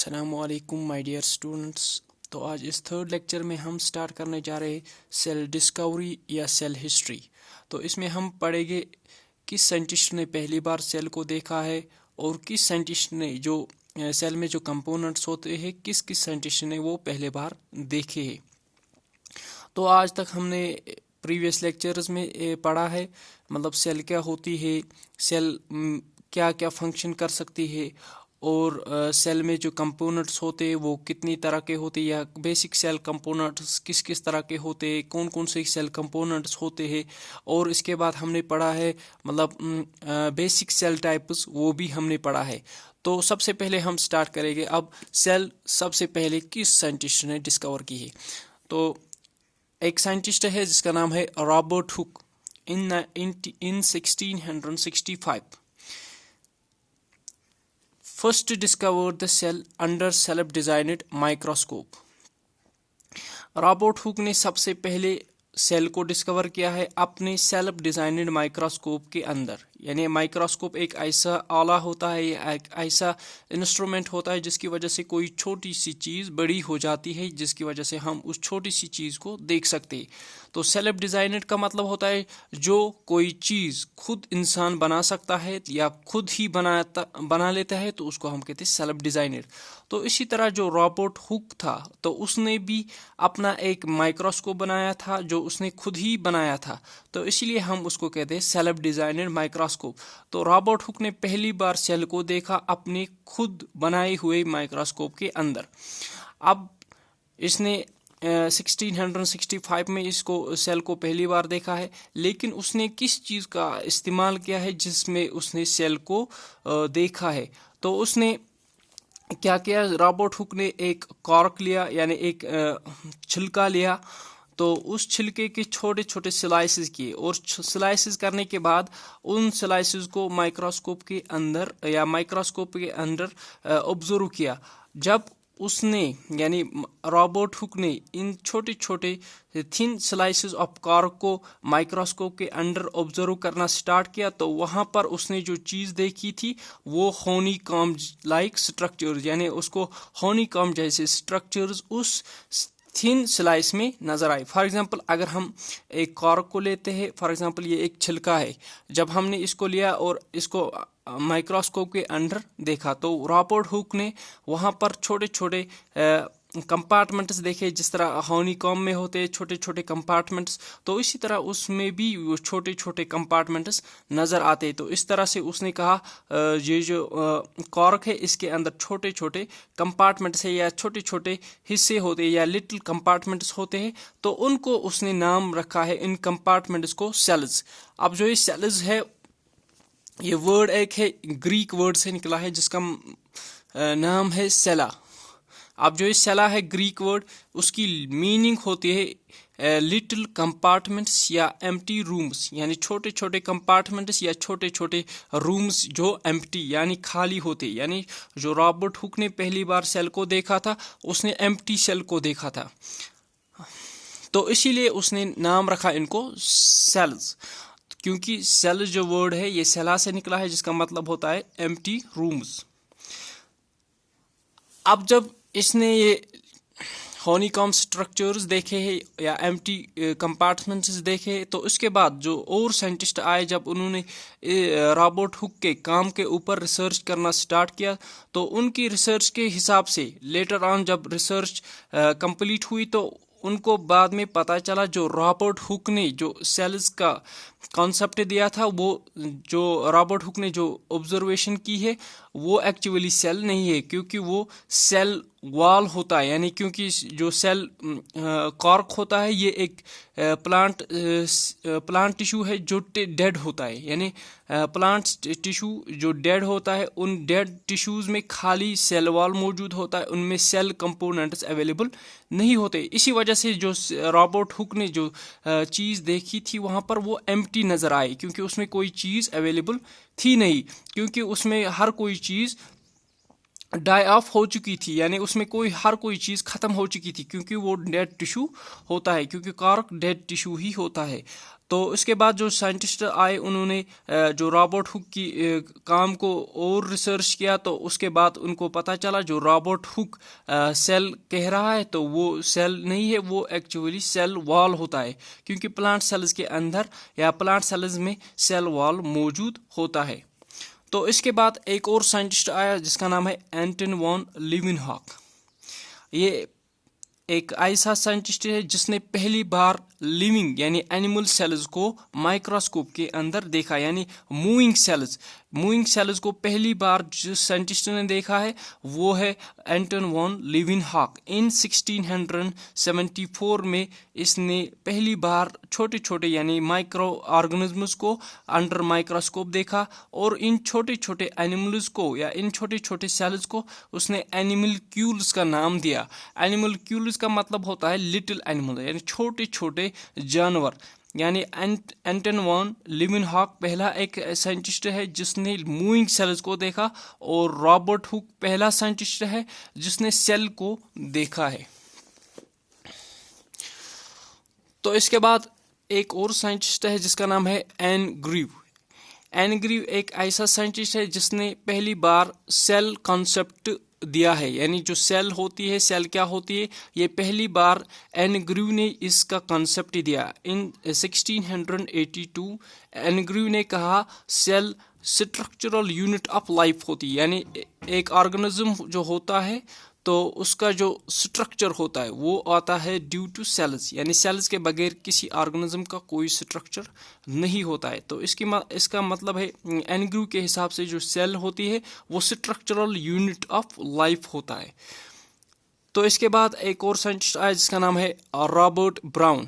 अस्सलामुअलैकुम my dear students. तो आज इस थर्ड लेक्चर में हम स्टार्ट करने जा रहे हैं सेल डिस्कवरी या सेल हिस्ट्री। तो इसमें हम पढ़ेंगे किस साइंटिस्ट ने पहली बार सेल को देखा है और किस साइंटिस्ट ने जो सेल में जो कंपोनेंट्स होते हैं किस किस साइंटिस्ट ने वो पहले बार देखे हैं। तो आज तक हमने प्रीवियस लेक्चर्स में पढ़ा है, मतलब सेल क्या होती है, सेल क्या क्या फंक्शन कर सकती है और सेल में जो कंपोनेंट्स होते हैं वो कितनी तरह के होते हैं या बेसिक सेल कंपोनेंट्स किस किस तरह के होते हैं, कौन कौन से सेल कंपोनेंट्स होते हैं। और इसके बाद हमने पढ़ा है मतलब बेसिक सेल टाइप्स, वो भी हमने पढ़ा है। तो सबसे पहले हम स्टार्ट करेंगे अब सेल सबसे पहले किस साइंटिस्ट ने डिस्कवर की है। तो एक साइंटिस्ट है जिसका नाम है Robert Hooke. In 1665 first discovered the cell under self-designed microscope। Robert Hooke ने सबसे पहले सेल को डिस्कवर किया है अपने सेल्फ डिजाइनड माइक्रोस्कोप के अंदर। यानी माइक्रोस्कोप एक ऐसा आला होता है या एक ऐसा इंस्ट्रूमेंट होता है जिसकी वजह से कोई छोटी सी चीज़ बड़ी हो जाती है, जिसकी वजह से हम उस छोटी सी चीज़ को देख सकते हैं। तो सेल्फ डिजाइनड का मतलब होता है जो कोई चीज़ खुद इंसान बना सकता है या खुद ही बना लेता है, तो उसको हम कहते हैं सेल्फ डिजाइनड। तो इसी तरह जो रॉबर्ट हुक था तो उसने भी अपना एक माइक्रोस्कोप बनाया था जो उसने खुद ही बनाया था, तो इसीलिए हम उसको कहते हैं सेल्फ डिजाइनड माइक्रोस्कोप। तो रॉबर्ट हुक ने पहली बार सेल को देखा अपने खुद बनाए हुए माइक्रोस्कोप के अंदर। अब इसने 1665 में इसको सेल को पहली बार देखा है, लेकिन उसने किस चीज़ का इस्तेमाल किया है जिसमें उसने सेल को देखा है। तो उसने क्या किया, रॉबर्ट हुक ने एक कॉर्क लिया यानी एक छिलका लिया। तो उस छिलके के छोटे छोटे स्लाइसेस किए और स्लाइसेस करने के बाद उन स्लाइसेस को माइक्रोस्कोप के अंदर ऑब्जर्व किया। जब उसने यानी रॉबर्ट हुक ने इन छोटे छोटे थिन स्लाइसेस ऑफ कॉर्क को माइक्रोस्कोप के अंदर ऑब्जर्व करना स्टार्ट किया, तो वहां पर उसने जो चीज़ देखी थी वो हनीकॉम्ब लाइक स्ट्रक्चर्स, यानी उसको हनीकॉम्ब जैसे स्ट्रक्चर्स उस थिन स्लाइस में नजर आए। फॉर एग्जांपल अगर हम एक कॉर्क को लेते हैं, फॉर एग्जांपल ये एक छिलका है, जब हमने इसको लिया और इसको माइक्रोस्कोप के अंदर देखा तो रॉबर्ट हुक ने वहाँ पर छोटे छोटे कंपार्टमेंट्स देखे, जिस तरह हनीकॉम्ब में होते हैं छोटे छोटे कंपार्टमेंट्स, तो इसी तरह उसमें भी वो छोटे छोटे कंपार्टमेंट्स नज़र आते। तो इस तरह से उसने कहा ये जो कॉर्क है इसके अंदर छोटे छोटे कंपार्टमेंट्स है या छोटे छोटे हिस्से होते हैं या लिटिल कंपार्टमेंट्स होते हैं, तो उनको उसने नाम रखा है इन कंपार्टमेंट्स को सेल्स। अब जो ये सेल्स है ये वर्ड एक है ग्रीक वर्ड से निकला है जिसका नाम है सेला। अब जो ये सेला है ग्रीक वर्ड, उसकी मीनिंग होती है लिटिल कंपार्टमेंट्स या एम्प्टी रूम्स, यानी छोटे छोटे कंपार्टमेंट्स या छोटे छोटे रूम्स जो एम्प्टी यानी खाली होते। यानी जो रॉबर्ट हुक ने पहली बार सेल को देखा था उसने एम्प्टी सेल को देखा था, तो इसीलिए उसने नाम रखा इनको सेल्स, क्योंकि सेल जो वर्ड है ये सेला से निकला है जिसका मतलब होता है एम्प्टी रूम्स। अब जब इसने ये हनीकॉम्ब स्ट्रक्चर्स देखे हैं या एम्प्टी कंपार्टमेंट्स देखे, तो उसके बाद जो और साइंटिस्ट आए जब उन्होंने रॉबर्ट हुक के काम के ऊपर रिसर्च करना स्टार्ट किया, तो उनकी रिसर्च के हिसाब से लेटर ऑन जब रिसर्च कंप्लीट हुई तो उनको बाद में पता चला जो रॉबर्ट हुक ने जो सेल्स का कॉन्सेप्ट दिया था, वो जो रॉबर्ट हुक ने जो ऑब्जर्वेशन की है वो एक्चुअली सेल नहीं है, क्योंकि वो सेल वॉल होता है। यानी क्योंकि जो सेल कॉर्क होता है ये एक प्लांट टिश्यू है जो डेड होता है, यानी प्लांट टिश्यू जो डेड होता है उन डेड टिश्यूज में खाली सेल वॉल मौजूद होता है, उनमें सेल कंपोनेंट्स अवेलेबल नहीं होते। इसी वजह से जो रॉबर्ट हुक ने जो चीज़ देखी थी वहाँ पर वो एम्प्टी नज़र आई, क्योंकि उसमें कोई चीज़ अवेलेबल थी नहीं, क्योंकि उसमें हर कोई चीज़ डाई ऑफ हो चुकी थी, यानी उसमें हर कोई चीज़ ख़त्म हो चुकी थी, क्योंकि वो डेड टिश्यू होता है, क्योंकि कॉर्क डेड टिश्यू ही होता है। तो इसके बाद जो साइंटिस्ट आए, उन्होंने जो रॉबर्ट हुक की काम को और रिसर्च किया, तो उसके बाद उनको पता चला जो रॉबर्ट हुक सेल कह रहा है, तो वो सेल नहीं है, वो एक्चुअली सेल वॉल होता है, क्योंकि प्लांट सेल्स के अंदर या प्लांट सेल्स में सेल वॉल मौजूद होता है। तो इसके बाद एक और साइंटिस्ट आया जिसका नाम है एंटन वॉन लीवेनहॉक। ये एक ऐसा साइंटिस्ट है जिसने पहली बार लिविंग यानी एनिमल सेल्स को माइक्रोस्कोप के अंदर देखा, यानी मूविंग सेल्स को पहली बार जिस साइंटिस्ट ने देखा है वो है एंटन वॉन लीवेनहॉक। इन 1674 में इसने पहली बार छोटे छोटे यानी माइक्रो ऑर्गेनिजम्स को अंडर माइक्रोस्कोप देखा, और इन छोटे छोटे एनिमल्स को या इन छोटे छोटे सेल्स को उसने एनिमलक्यूल्स का नाम दिया। एनिमलक्यूल्स का मतलब होता है लिटिल एनिमल, यानी छोटे छोटे जानवर। यानी एंटन वॉन लीवेनहॉक पहला एक साइंटिस्ट है जिसने मूविंग सेल्स को देखा, और रॉबर्ट हुक पहला साइंटिस्ट है जिसने सेल को देखा है। तो इसके बाद एक और साइंटिस्ट है जिसका नाम है एन ग्रीव। एन ग्रीव एक ऐसा साइंटिस्ट है जिसने पहली बार सेल कॉन्सेप्ट दिया है, यानी जो सेल होती है, सेल क्या होती है, ये पहली बार एन ग्रीव ने इसका कॉन्सेप्ट दिया। इन 1682 एन ग्रीव ने कहा cell structural unit of life होती है, यानी एक ऑर्गेनिज्म जो होता है तो उसका जो स्ट्रक्चर होता है वो आता है ड्यू टू सेल्स, यानी सेल्स के बगैर किसी ऑर्गेनिज्म का कोई स्ट्रक्चर नहीं होता है। तो इसका मतलब है एन ग्रीव के हिसाब से जो सेल होती है वो स्ट्रक्चरल यूनिट ऑफ लाइफ होता है। तो इसके बाद एक और साइंटिस्ट आया जिसका नाम है रॉबर्ट ब्राउन।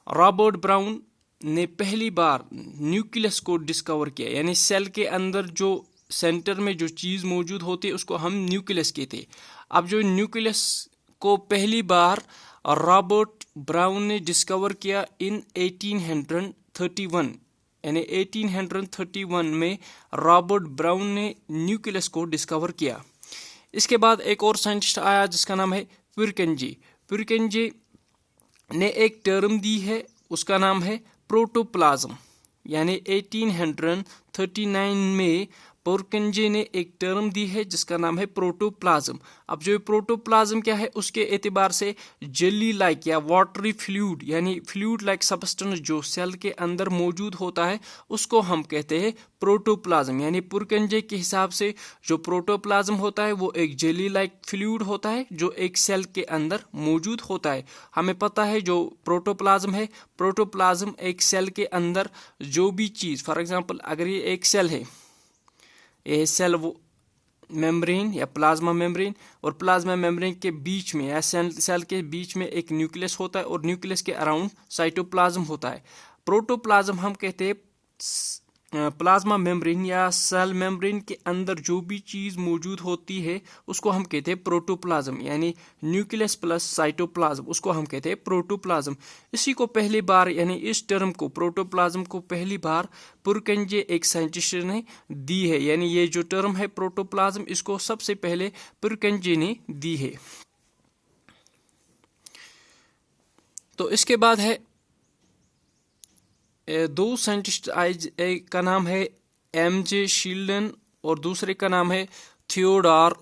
रॉबर्ट ब्राउन ने पहली बार न्यूक्लियस को डिस्कवर किया, यानी सेल के अंदर जो सेंटर में जो चीज़ मौजूद होती है उसको हम न्यूक्लियस कहते हैं। अब जो न्यूक्लियस को पहली बार रॉबर्ट ब्राउन ने डिस्कवर किया इन 1831, यानी 1831 में रॉबर्ट ब्राउन ने न्यूक्लियस को डिस्कवर किया। इसके बाद एक और साइंटिस्ट आया जिसका नाम है पुरकेंजे। पुरकेंजे ने एक टर्म दी है, उसका नाम है प्रोटोप्लाज्म, यानी 1839 में पुरकेंजे ने एक टर्म दी है जिसका नाम है प्रोटोप्लाज्म। अब जो प्रोटोप्लाज्म क्या है, उसके एतबार से जेली लाइक या वाटरी फ्लूइड यानी फ्लूइड लाइक सब्सटेंस जो सेल के अंदर मौजूद होता है उसको हम कहते हैं प्रोटोप्लाज्म। यानी पुरकेंजे के हिसाब से जो प्रोटोप्लाज्म होता है वो एक जेली लाइक फ्लूइड होता है जो एक सेल के अंदर मौजूद होता है। हमें पता है जो प्रोटोप्लाज्म है, प्रोटोप्लाज्म एक सेल के अंदर जो भी चीज़, फॉर एग्जांपल अगर ये एक सेल है, ये सेल वो मेम्ब्रेन या प्लाज्मा मेम्ब्रेन, और प्लाज्मा मेम्ब्रेन के बीच में या सेल के बीच में एक न्यूक्लियस होता है, और न्यूक्लियस के अराउंड साइटोप्लाज्म होता है। प्रोटोप्लाज्म हम कहते हैं प्लाज्मा मेम्ब्रेन या सेल मेम्ब्रेन के अंदर जो भी चीज़ मौजूद होती है उसको हम कहते हैं प्रोटोप्लाज्म, यानी न्यूक्लियस प्लस साइटोप्लाज्म, उसको हम कहते हैं प्रोटोप्लाज्म। इसी को पहली बार यानी इस टर्म को प्रोटोप्लाज्म को पहली बार पुरकेंजे एक साइंटिस्ट ने दी है, यानी ये जो टर्म है प्रोटोप्लाज्म इसको सबसे पहले पुरकेंजे ने दी है। तो इसके बाद है दो साइंटिस्ट आए, एक का नाम है एमजे शील्डन और दूसरे का नाम है थियोडोर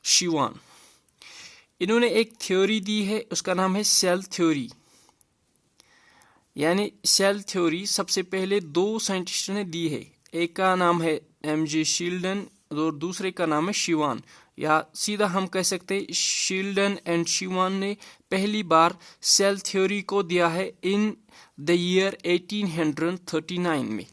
शिवान। इन्होंने एक थ्योरी दी है, उसका नाम है सेल थ्योरी। यानी सेल थ्योरी सबसे पहले दो साइंटिस्ट ने दी है, एक का नाम है एमजे शील्डन और दूसरे का नाम है शिवान, या सीधा हम कह सकते हैं शील्डन एंड शिवान ने पहली बार सेल थ्योरी को दिया है इन द ईयर 1839 में।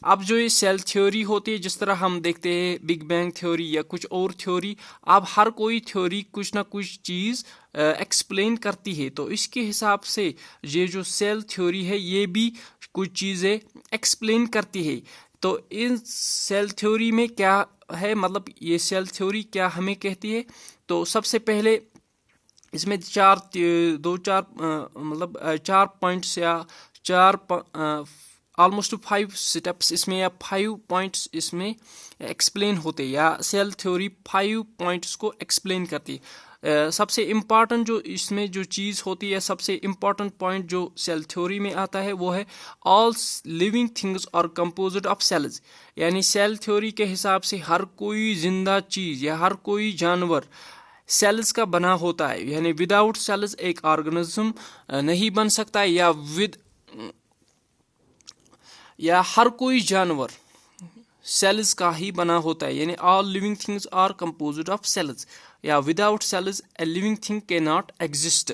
अब जो ये सेल थ्योरी होती है, जिस तरह हम देखते हैं बिग बैंग थ्योरी या कुछ और थ्योरी, अब हर कोई थ्योरी कुछ ना कुछ चीज़ एक्सप्लेन करती है, तो इसके हिसाब से ये जो सेल थ्योरी है ये भी कुछ चीज़ें एक्सप्लेन करती है। तो इन सेल थ्योरी में क्या है, मतलब ये सेल थ्योरी क्या हमें कहती है, तो सबसे पहले इसमें चार पॉइंट्स या चार ऑलमोस्ट 5 स्टेप्स इसमें या 5 पॉइंट्स इसमें एक्सप्लेन होते हैं, या सेल थ्योरी 5 पॉइंट्स को एक्सप्लेन करती है। सबसे इम्पॉर्टेंट जो इसमें जो चीज़ होती है, सबसे इम्पॉर्टेंट पॉइंट जो सेल थ्योरी में आता है वो है all living things are composed of cells. यानी सेल थ्योरी के हिसाब से हर कोई जिंदा चीज़ या हर कोई जानवर सेल्स का बना होता है। यानी विदाउट सेल्स एक ऑर्गेनिज्म नहीं बन सकता है, या हर कोई जानवर सेल्स का ही बना होता है। यानी all living things are composed of cells, या without cells a living thing can not exist.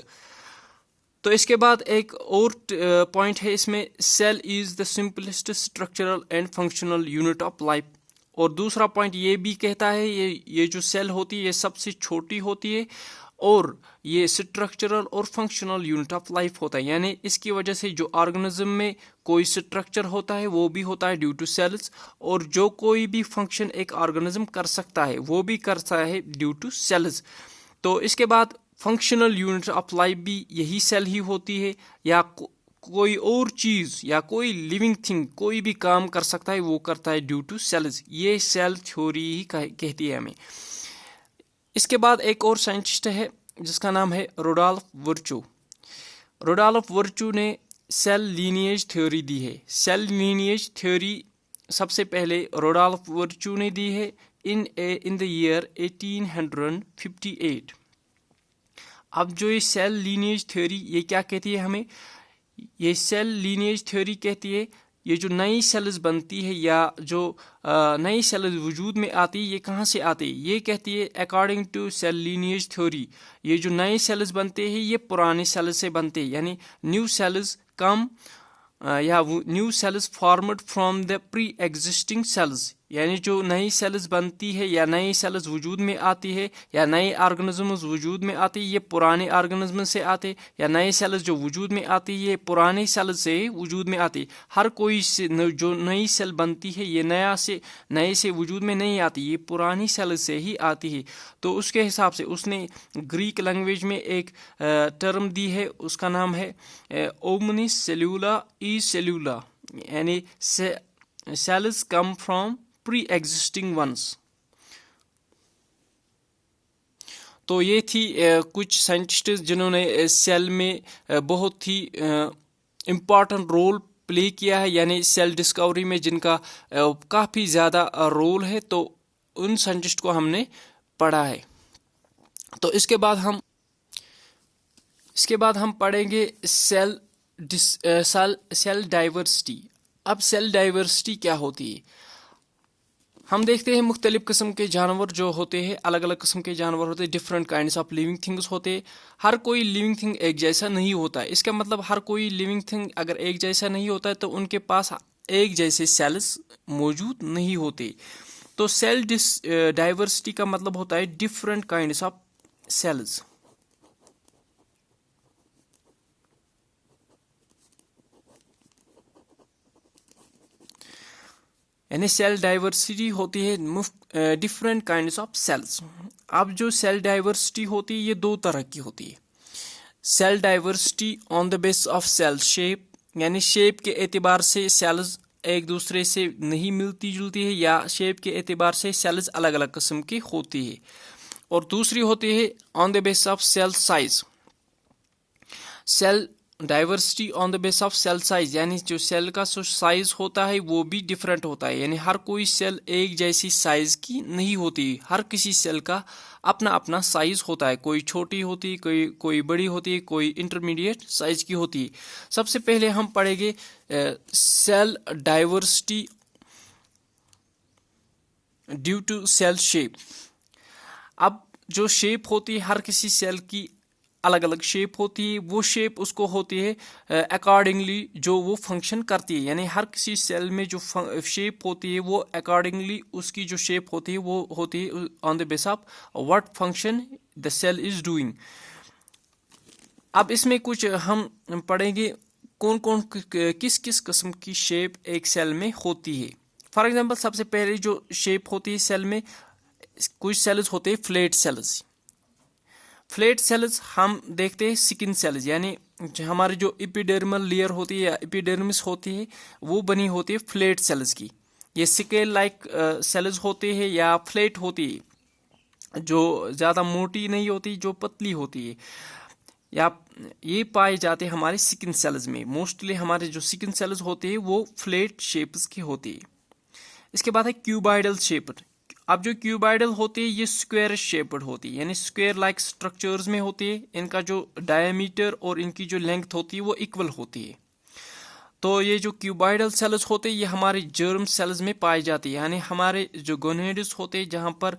तो इसके बाद एक और पॉइंट है इसमें, cell is the simplest structural and functional unit of life. और दूसरा पॉइंट ये भी कहता है ये जो सेल होती है ये सबसे छोटी होती है और ये स्ट्रक्चरल और फंक्शनल यूनिट ऑफ लाइफ होता है। यानी इसकी वजह से जो ऑर्गेनिज्म में कोई स्ट्रक्चर होता है वो भी होता है ड्यू टू सेल्स, और जो कोई भी फंक्शन एक ऑर्गेनिज्म कर सकता है वो भी करता है ड्यू टू सेल्स। तो इसके बाद फंक्शनल यूनिट ऑफ लाइफ भी यही सेल ही होती है, या कोई और चीज़ या कोई लिविंग थिंग कोई भी काम कर सकता है वो करता है ड्यू टू सेल्स। ये सेल थ्योरी ही कहती है हमें। इसके बाद एक और साइंटिस्ट है जिसका नाम है रुडोल्फ वर्चू। रुडोल्फ वर्चू ने सेल लीनिएज थ्योरी दी है। सेल लीनिएज थ्योरी सबसे पहले रुडोल्फ वर्चू ने दी है इन द ईयर 1858। अब जो ये सेल लीनिएज थ्योरी ये क्या कहती है हमें, ये सेल लीनिएज थ्योरी कहती है ये जो नई सेल्स बनती है या जो नई सेल्स वजूद में आती है ये कहाँ से आती है। ये कहती है according to cell lineage theory ये जो नए सेल्स बनते हैं ये पुराने सेल्स से बनते हैं। यानी न्यू सेल्स कम या new sales formed from the pre existing cells. यानी जो नई सेल्स बनती है या नई सेल्स वजूद में आती है या नए ऑर्गेनिजम्स वजूद में आती है ये पुराने ऑर्गेनिज्म से आते, या नए सेल्स जो वजूद में आती है ये पुराने सेल्स से वजूद में आती। हर कोई जो नई सेल बनती है ये नए से वजूद में नहीं आती, ये पुरानी सेल से ही आती है। तो उसके हिसाब से उसने ग्रीक लैंग्वेज में एक टर्म दी है, उसका नाम है ओमनिस सेल्यूला ई सेल्यूला। यानी cells come from pre existing ones. तो ये थी कुछ साइंटिस्ट जिन्होंने सेल में बहुत ही इम्पॉर्टेंट रोल प्ले किया है, यानी सेल डिस्कवरी में जिनका काफ़ी ज़्यादा रोल है। तो उन साइंटिस्ट को हमने पढ़ा है। तो इसके बाद हम पढ़ेंगे सेल डाइवर्सिटी। अब सेल डाइवर्सिटी क्या होती है। हम देखते हैं मुख्तलिफ किस्म के जानवर जो होते हैं, अलग अलग किस्म के जानवर होते हैं, different kinds of living things होते हैं। हर कोई लिविंग थिंग एक जैसा नहीं होता है। इसका मतलब हर कोई लिविंग थिंग अगर एक जैसा नहीं होता है तो उनके पास एक जैसे सेल्स मौजूद नहीं होते। तो सेल डाइवर्सिटी का मतलब होता है डिफरेंट काइंड्स ऑफ सेल्स। यानी सेल डाइवर्सिटी होती है डिफरेंट काइंड्स ऑफ सेल्स। अब जो सेल डाइवर्सिटी होती है ये दो तरह की होती है। Cell diversity on the base of cell shape, यानी शेप के एतबार से सेल्स एक दूसरे से नहीं मिलती जुलती है या शेप के एतबार से सेल्स अलग अलग किस्म की होती है। और दूसरी होती है on the base of cell size. Cell diversity on the base of cell size, यानी जो सेल का जो साइज होता है वो भी डिफरेंट होता है। यानी हर कोई सेल एक जैसी साइज की नहीं होती, हर किसी सेल का अपना अपना साइज होता है। कोई छोटी होती है, कोई बड़ी होती है, कोई इंटरमीडिएट साइज की होती है। सबसे पहले हम पढ़ेंगे cell diversity due to cell shape. अब जो शेप होती है हर किसी सेल की अलग अलग शेप होती है, वो शेप उसको होती है अकॉर्डिंगली जो वो फंक्शन करती है। यानी हर किसी सेल में जो शेप होती है वो अकॉर्डिंगली उसकी जो शेप होती है वो होती है on the base of what function the cell is doing. अब इसमें कुछ हम पढ़ेंगे कौन कौन किस किस किस्म की शेप एक सेल में होती है। फॉर एग्जांपल सबसे पहले जो शेप होती है सेल में, कुछ सेल्स होते हैं फ्लैट सेल्स। फ्लैट सेल्स हम देखते हैं स्किन सेल्स, यानी हमारी जो एपिडर्मल लेयर होती है या एपिडर्मिस होती है वो बनी होती है फ्लैट सेल्स की। ये स्केल लाइक सेल्स होते हैं या फ्लैट होती है, जो ज़्यादा मोटी नहीं होती, जो पतली होती है, या ये पाए जाते हैं हमारे स्किन सेल्स में। मोस्टली हमारे जो स्किन सेल्स होते हैं वो फ्लैट शेप्स की होती है। इसके बाद है क्यूबाइडल शेप्ड। अब जो क्यूबाइडल होती है ये स्क्वायर शेप्ड होती है, यानी स्क्वायर लाइक स्ट्रक्चर्स में होती है। इनका जो डायमीटर और इनकी जो लेंथ होती है वो इक्वल होती है। तो ये जो क्यूबाइडल सेल्स होते हैं ये हमारे जर्म सेल्स में पाई जाती है, यानी हमारे जो गोनेड्स होते हैं जहाँ पर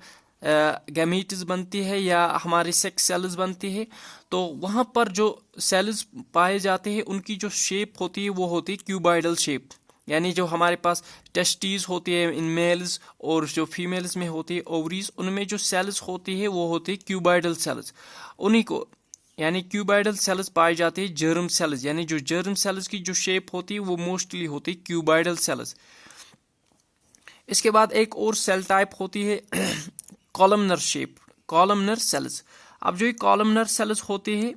गैमीट्स बनती है या हमारे सेक्स सेल्स बनती है, तो वहाँ पर जो सेल्स पाए जाते हैं उनकी जो शेप होती है वो होती है क्यूबाइडल शेप। यानी जो हमारे पास टेस्टीज होती है इन मेल्स और जो फीमेल्स में होती है ओवरीज, उनमें जो सेल्स होती है वो होती है क्यूबाइडल सेल्स। उन्हीं को यानी क्यूबाइडल सेल्स पाए जाते हैं जर्म सेल्स, यानी जो जर्म सेल्स की जो शेप होती है वो मोस्टली होती है क्यूबाइडल सेल्स। इसके बाद एक और सेल टाइप होती है कॉलमनर शेप, कॉलमनर सेल्स। अब जो ये कॉलमनर सेल्स होते हैं,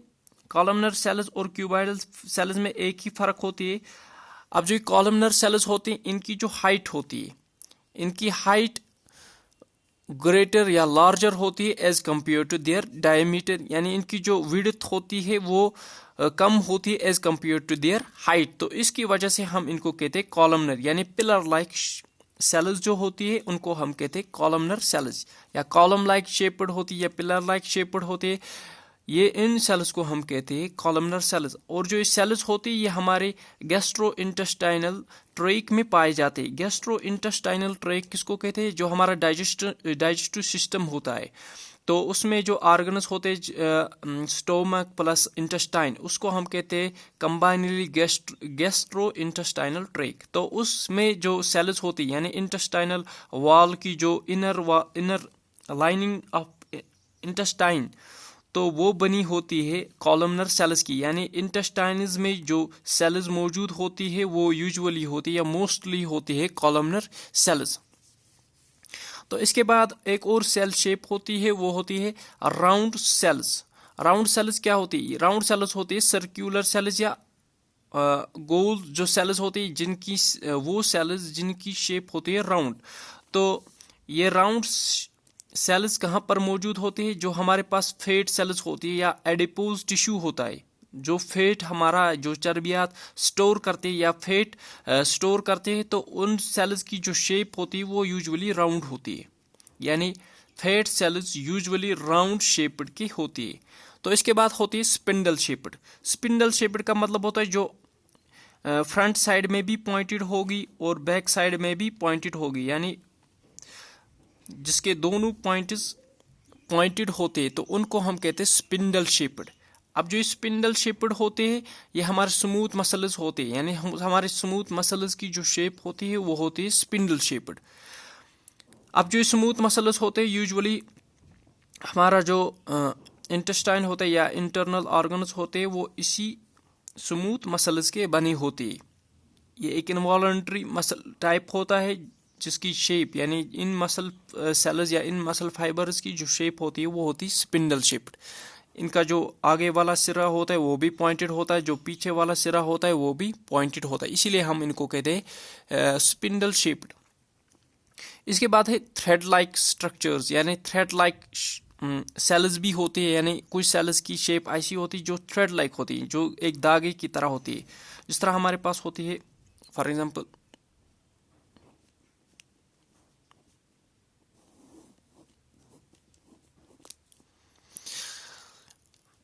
कॉलमनर सेल्स और क्यूबाइडल सेल्स में एक ही फर्क होती है। अब जो ये कॉलमनर सेल्स होती हैं इनकी जो हाइट होती है, इनकी हाइट ग्रेटर या लार्जर होती है as compare to their diameter, यानी इनकी जो विड्थ होती है वो कम होती है as compare to their height. तो इसकी वजह से हम इनको कहते हैं कॉलमनर, यानी पिलर लाइक सेल्स जो होती है उनको हम कहते हैं कॉलमनर सेल्स, या कॉलम लाइक शेप्ड होती है या पिलर लाइक शेप्ड होते हैं, ये इन सेल्स को हम कहते हैं कॉलमनर सेल्स। और जो ये सेल्स होती है ये हमारे गैस्ट्रो इंटेस्टाइनल ट्रैक में पाए जाते हैं। गैस्ट्रो इंटेस्टाइनल ट्रैक किसको कहते हैं? जो हमारा डाइजेस्टिव सिस्टम होता है, तो उसमें जो ऑर्गन्स होते हैं स्टोमक प्लस इंटेस्टाइन, उसको हम कहते हैं कंबाइनली गैस्ट्रो इंटेस्टाइनल ट्रैक। तो उसमें जो सेल्स होती है यानी इंटेस्टाइनल वॉल की जो इनर लाइनिंग ऑफ इंटेस्टाइन, तो वो बनी होती है कॉलमनर सेल्स की। यानी इंटेस्टाइन्स में जो सेल्स मौजूद होती है वो यूजुअली होती है या मोस्टली होती है कॉलमनर सेल्स। तो इसके बाद एक और सेल शेप होती है वो होती है राउंड सेल्स। राउंड सेल्स क्या होती है? राउंड सेल्स होती है सर्कुलर सेल्स या गोल जो सेल्स होती है जिनकी वो सेल्स जिनकी शेप होती है राउंड। तो ये राउंड सेल्स कहाँ पर मौजूद होती है? जो हमारे पास फैट सेल्स होती है या एडिपोज टिश्यू होता है, जो फैट हमारा जो चर्बियात स्टोर करते हैं या फैट स्टोर करते हैं, तो उन सेल्स की जो शेप होती है वो यूजुअली राउंड होती है, यानी fat cells usually round shaped की होती है। तो इसके बाद होती है स्पिंडल शेप्ड। स्पिंडल शेप्ड का मतलब होता है जो फ्रंट साइड में भी पॉइंटेड होगी और बैक साइड में भी पॉइंटेड होगी, यानी जिसके दोनों पॉइंट्स पॉइंटेड होते हैं, तो उनको हम कहते हैं स्पिंडल शेप्ड। अब जो स्पिंडल शेप्ड होते हैं ये हमारे स्मूथ मसल्स होते हैं, यानी हमारे स्मूथ मसल्स की जो शेप होती है वो होती है स्पिंडल शेप्ड। अब जो स्मूथ मसल्स होते हैं यूजुअली हमारा जो इंटेस्टाइन होता है या इंटरनल ऑर्गन्स होते हैं वो इसी स्मूथ मसल्स के बने होते हैं। ये एक इनवॉलंटरी मसल टाइप होता है जिसकी शेप, यानी इन मसल सेल्स या इन मसल फाइबर्स की जो शेप होती है वो होती है स्पिंडल शेप्ड। इनका जो आगे वाला सिरा होता है वो भी पॉइंटेड होता है, जो पीछे वाला सिरा होता है वो भी पॉइंटेड होता है, इसीलिए हम इनको कहते हैं स्पिंडल शेप्ड। इसके बाद है थ्रेड लाइक स्ट्रक्चर्स, यानी थ्रेड लाइक सेल्स भी होती है, यानी कुछ सेल्स की शेप ऐसी होती है जो थ्रेड लाइक होती है, जो एक धागे की तरह होती है। जिस तरह हमारे पास होती है फॉर एग्जांपल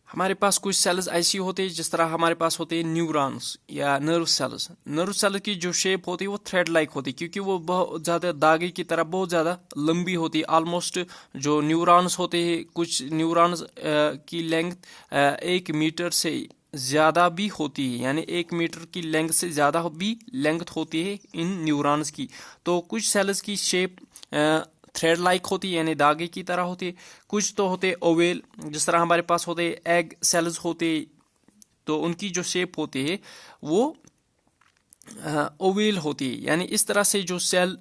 हमारे पास कुछ सेल्स ऐसी होती है, जिस तरह हमारे पास होते हैं न्यूरॉन्स या नर्व सेल्स। नर्व सेल की जो शेप होती है वो थ्रेड लाइक होती है, क्योंकि वो बहुत ज़्यादा धागे की तरह बहुत ज़्यादा लंबी होती है। ऑलमोस्ट जो न्यूरॉन्स होते हैं, कुछ न्यूरॉन्स की लेंथ 1 मीटर से ज़्यादा भी होती है, यानी 1 मीटर की लेंथ से ज़्यादा भी लेंथ होती है इन न्यूरॉन्स की। तो कुछ सेल्स की शेप थ्रेड लाइक होती है, यानी धागे की तरह होती है। कुछ तो होते ओवेल, जिस तरह हमारे पास होते एग सेल्स होते, तो उनकी जो शेप होती है वो ओवेल होती है, यानी इस तरह से जो सेल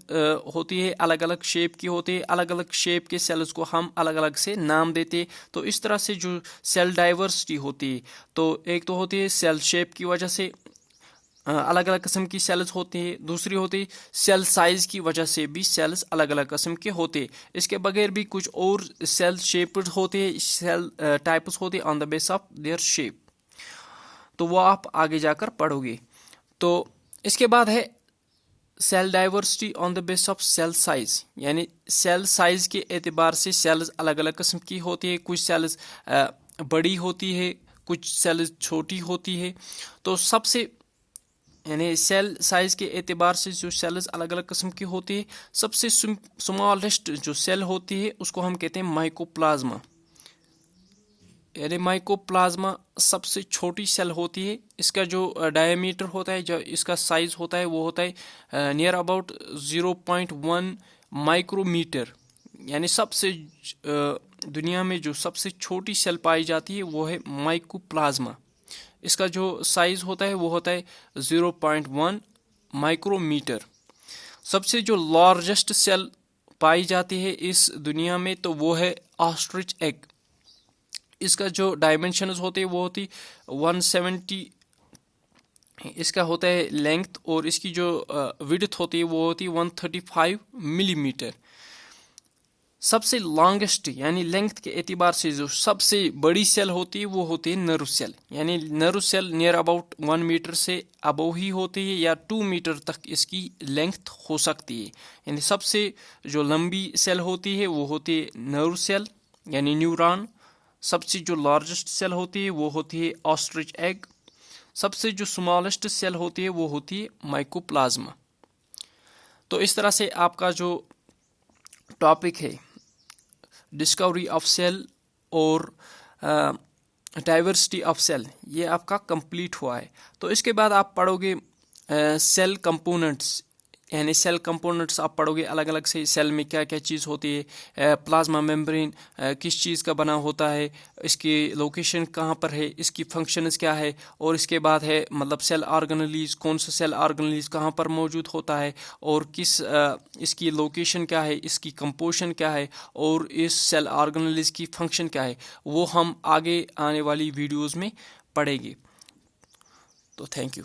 होती है अलग अलग शेप की होती है, अलग अलग शेप के सेल्स को हम अलग अलग से नाम देते हैं। तो इस तरह से जो सेल डाइवर्सिटी होती है, तो एक तो होती है सेल शेप की वजह से अलग अलग किस्म की सेल्स होती है, दूसरी होती है सेल साइज की वजह से भी सेल्स अलग अलग किस्म के होते हैं। इसके बगैर भी कुछ और सेल शेप्ड होते हैं, सेल टाइप्स होते हैं on the base of their shape, तो वो आप आगे जाकर पढ़ोगे। तो इसके बाद है cell diversity on the base of cell size, यानी सेल साइज के एतबार से सेल्स अलग अलग किस्म की होती है, कुछ सेल्स बड़ी होती है, कुछ सेल्स छोटी होती है। तो सबसे यानी सेल साइज के एतबार से जो सेल्स अलग अलग किस्म की होती है, सबसे स्मॉलेस्ट जो सेल होती है उसको हम कहते हैं माइकोप्लाज्मा, यानी माइकोप्लाज्मा सबसे छोटी सेल होती है। इसका जो डायमीटर होता है, जो इसका साइज होता है, वो होता है नियर अबाउट 0.1 माइक्रोमीटर, यानी सबसे दुनिया में जो सबसे छोटी सेल पाई जाती है वो है माइकोप्लाज्मा। इसका जो साइज होता है वो होता है 0.1 माइक्रोमीटर। सबसे जो लार्जेस्ट सेल पाई जाती है इस दुनिया में, तो वो है ऑस्ट्रिच एग। इसका जो डायमेंशंस होते हैं वो होती 170, इसका होता है लेंथ, और इसकी जो विड्थ होती है वो होती 135 मिलीमीटर। सबसे लॉन्गेस्ट यानी लेंथ के एतबार से जो सबसे बड़ी सेल होती है वो होती है नर्व सेल, यानी nerve cell near about 1 metre से अबव ही होती है, या 2 मीटर तक इसकी लेंथ हो सकती है। यानी सबसे जो लंबी सेल होती है वो होती है नर्व सेल यानी न्यूरॉन। सबसे जो लार्जेस्ट सेल होती है वो होती है ऑस्ट्रिच एग। सबसे जो स्मॉलेस्ट सेल होती है वो होती है माइकोप्लाज्मा। तो इस तरह से आपका जो टॉपिक है डिस्कवरी ऑफ सेल और डाइवर्सिटी ऑफ सेल, ये आपका कंप्लीट हुआ है। तो इसके बाद आप पढ़ोगे सेल कंपोनेंट्स, यानी सेल कंपोनेंट्स आप पढ़ोगे अलग अलग से, सेल में क्या क्या चीज़ होती है, प्लाज्मा मेम्ब्रेन किस चीज़ का बना होता है, इसकी लोकेशन कहाँ पर है, इसकी फंक्शंस क्या है, और इसके बाद है मतलब सेल ऑर्गेनेलीज, कौन सा सेल ऑर्गेनेलीज कहाँ पर मौजूद होता है, और किस इसकी लोकेशन क्या है, इसकी कंपोजिशन क्या है, और इस सेल ऑर्गेनेलीज की फंक्शन क्या है, वो हम आगे आने वाली वीडियोज़ में पढ़ेंगे। तो थैंक यू।